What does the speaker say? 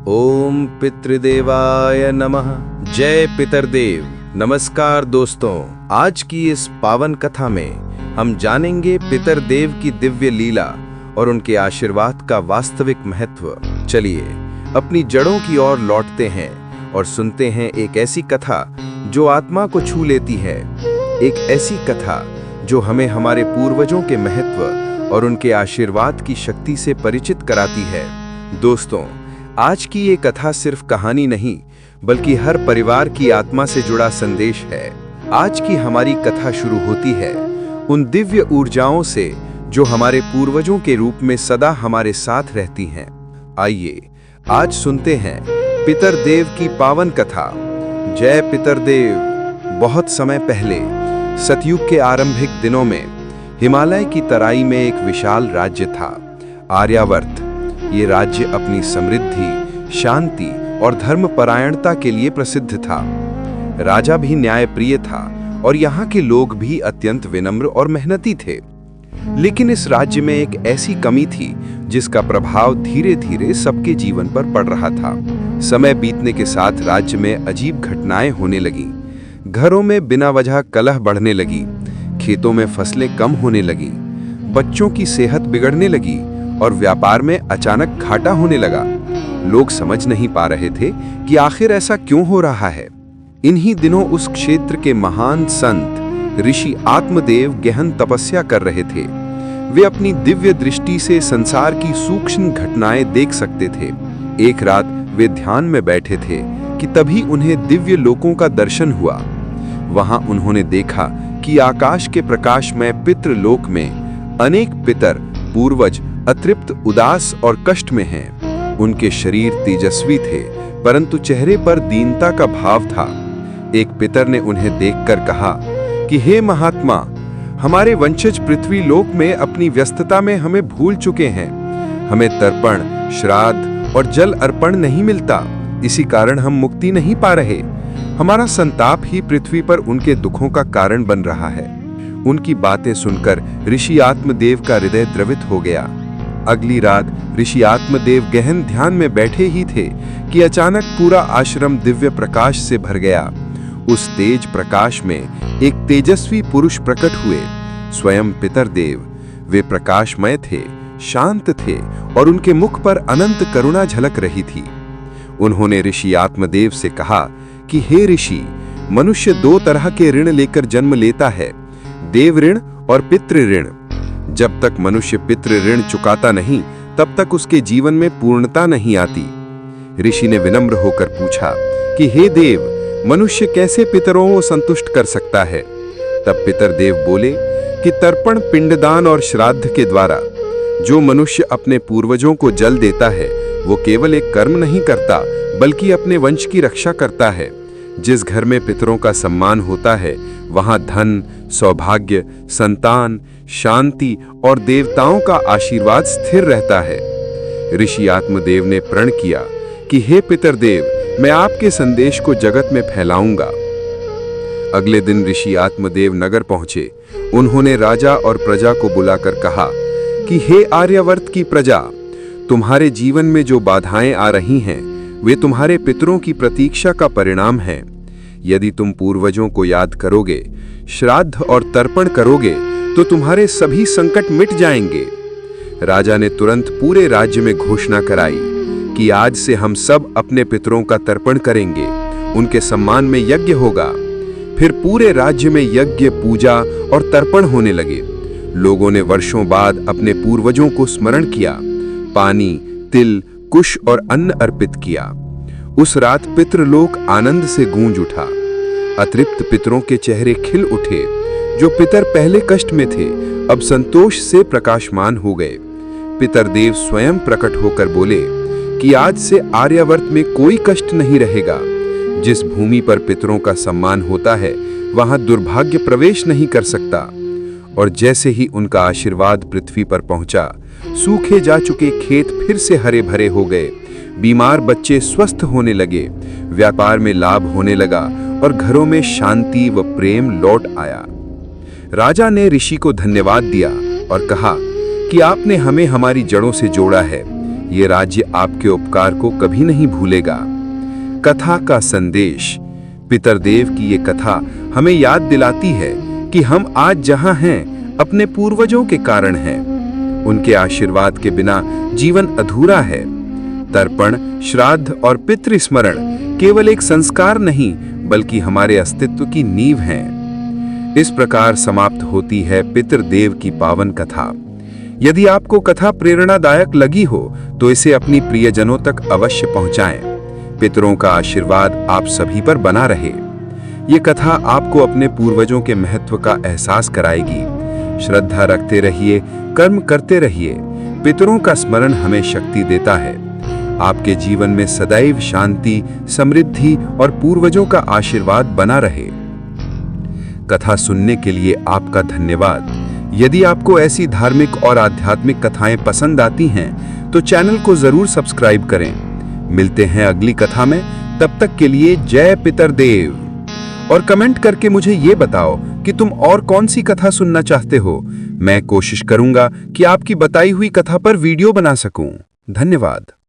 ओम पितृदेवाय नमः। जय पितरदेव। नमस्कार दोस्तों, आज की इस पावन कथा में हम जानेंगे पितरदेव की दिव्य लीला और उनके आशीर्वाद का वास्तविक महत्व। चलिए अपनी जड़ों की ओर लौटते हैं और सुनते हैं एक ऐसी कथा जो आत्मा को छू लेती है, एक ऐसी कथा जो हमें हमारे पूर्वजों के महत्व और उनके आशीर्वाद की शक्ति से परिचित कराती है। दोस्तों, आज की ये कथा सिर्फ कहानी नहीं बल्कि हर परिवार की आत्मा से जुड़ा संदेश है। आज की हमारी कथा शुरू होती है उन दिव्य ऊर्जाओं से जो हमारे पूर्वजों के रूप में सदा हमारे साथ रहती हैं। आइए आज सुनते हैं पितरदेव की पावन कथा। जय पितरदेव। बहुत समय पहले सतयुग के आरंभिक दिनों में हिमालय की तराई में एक विशाल राज्य था, आर्यावर्त। ये राज्य अपनी समृद्धि, शांति और धर्मपरायणता के लिए प्रसिद्ध था। राजा भी न्यायप्रिय था और यहाँ के लोग भी अत्यंत विनम्र और मेहनती थे। लेकिन इस राज्य में एक ऐसी कमी थी जिसका प्रभाव धीरे धीरे सबके जीवन पर पड़ रहा था। समय बीतने के साथ राज्य में अजीब घटनाएं होने लगीं। घरों में बिना वजह कलह बढ़ने लगी, खेतों में फसलें कम होने लगी, बच्चों की सेहत बिगड़ने लगी और व्यापार में अचानक घाटा होने लगा। लोग समझ नहीं पा रहे थे कि आखिर ऐसा क्यों हो रहा है। इन्हीं दिनों उस क्षेत्र के महान संत ऋषि आत्मदेव गहन तपस्या कर रहे थे। वे अपनी दिव्य दृष्टि से संसार की सूक्ष्म घटनाएं देख सकते थे। एक रात वे ध्यान में बैठे थे कि तभी उन्हें दिव्य लोकों का दर्शन हुआ। वहां उन्होंने देखा कि आकाश के प्रकाशमय पितृलोक में अनेक पितर पूर्वज अतृप्त, उदास और कष्ट में हैं। उनके शरीर तेजस्वी थे परंतु चेहरे पर दीनता का भाव था। एक पितर ने उन्हें देखकर कहा कि हे महात्मा, हमारे वंशज पृथ्वी लोक में अपनी व्यस्तता में हमें भूल चुके हैं। हमें तर्पण, श्राद्ध और जल अर्पण नहीं मिलता, इसी कारण हम मुक्ति नहीं पा रहे। हमारा संताप ही पृथ्वी पर उनके दुखों का कारण बन रहा है। उनकी बातें सुनकर ऋषि आत्मदेव का हृदय द्रवित हो गया। अगली रात ऋषि आत्मदेव गहन ध्यान में बैठे ही थे कि अचानक पूरा आश्रम दिव्य प्रकाश से भर गया। उस तेज प्रकाश में एक तेजस्वी पुरुष प्रकट हुए, स्वयं पितरदेव। वे प्रकाशमय थे, शांत थे और उनके मुख पर अनंत करुणा झलक रही थी। उन्होंने ऋषि आत्मदेव से कहा कि हे ऋषि, मनुष्य दो तरह के ऋण लेकर जन्म लेता है, देव ऋण और पितृ ऋण। जब तक मनुष्य पितृ ऋण चुकाता नहीं तब तक उसके जीवन में पूर्णता नहीं आती। ऋषि ने विनम्र होकर पूछा कि हे देव, मनुष्य कैसे पितरों को संतुष्ट कर सकता है। तब पितरदेव बोले कि तर्पण, पिंडदान और श्राद्ध के द्वारा जो मनुष्य अपने पूर्वजों को जल देता है वो केवल एक कर्म नहीं करता बल्कि अपने वंश की रक्षा करता है। जिस घर में पितरों का सम्मान होता है वहां धन, सौभाग्य, संतान, शांति और देवताओं का आशीर्वाद स्थिर रहता है। ऋषि आत्मदेव ने प्रण किया कि हे पितरदेव, मैं आपके संदेश को जगत में फैलाऊंगा। अगले दिन ऋषि आत्मदेव नगर पहुंचे। उन्होंने राजा और प्रजा को बुलाकर कहा कि हे आर्यावर्त की प्रजा, तुम्हारे जीवन में जो बाधाएं आ रही हैं वे तुम्हारे पितरों की प्रतीक्षा का परिणाम हैं। यदि तुम पूर्वजों को याद करोगे, श्राद्ध और तर्पण करोगे तो तुम्हारे सभी संकट मिट जाएंगे। राजा ने तुरंत पूरे राज्य में घोषणा कराई कि आज से हम सब अपने पितरों का तर्पण करेंगे, उनके सम्मान में यज्ञ होगा। फिर पूरे राज्य में यज्ञ, पूजा और तर्पण होने लगे। लोगों ने वर्षों बाद अपने पूर्वजों को स्मरण किया, पानी, तिल, कुश और अन्न अर्पित किया। उस रात पितृलोक आनंद से गूंज उठा। अतृप्त पितरों के चेहरे खिल उठे। जो पितर पहले कष्ट में थे अब संतोष से प्रकाशमान हो गए। पितरदेव स्वयं प्रकट होकर बोले कि आज से आर्यावर्त में कोई कष्ट नहीं रहेगा। जिस भूमि पर पितरों का सम्मान होता है वहां दुर्भाग्य प्रवेश नहीं कर सकता। और जैसे ही उनका आशीर्वाद पृथ्वी पर पहुंचा, सूखे जा चुके खेत फिर से हरे भरे हो गए, बीमार बच्चे स्वस्थ होने लगे, व्यापार में लाभ होने लगा और घरों में शांति व प्रेम लौट आया। राजा ने ऋषि को धन्यवाद दिया और कहा कि आपने हमें हमारी जड़ों से जोड़ा है। ये राज्य आपके उपकार को कभी नहीं भूलेगा। कथा का संदेश। पितरदेव की ये कथा हमें याद दिलाती है कि हम आज जहां हैं अपने पूर्वजों के कारण हैं। उनके आशीर्वाद के बिना जीवन अधूरा है। तर्पण, श्राद्ध और पितृस्मरण केवल एक संस्कार नहीं बल्कि हमारे अस्तित्व की नींव हैं। इस प्रकार समाप्त होती है पितरदेव की पावन कथा। यदि आपको कथा प्रेरणादायक लगी हो तो इसे अपनी प्रियजनों तक अवश्य पहुंचाएं। पितरों का आशीर्वाद आप सभी पर बना रहे। ये कथा आपको अपने पूर्वजों के महत्व का एहसास कराएगी। श्रद्धा रखते रहिए, कर्म करते रहिए। पितरों का स्मरण हमें शक्ति देता है। आपके जीवन में सदैव शांति, समृद्धि और पूर्वजों का आशीर्वाद बना रहे। कथा सुनने के लिए आपका धन्यवाद। यदि आपको ऐसी धार्मिक और आध्यात्मिक कथाएं पसंद आती हैं तो चैनल को जरूर सब्सक्राइब करें। मिलते हैं अगली कथा में, तब तक के लिए जय पितरदेव। और कमेंट करके मुझे ये बताओ कि तुम और कौन सी कथा सुनना चाहते हो। मैं कोशिश करूंगा कि आपकी बताई हुई कथा पर वीडियो बना सकूं। धन्यवाद।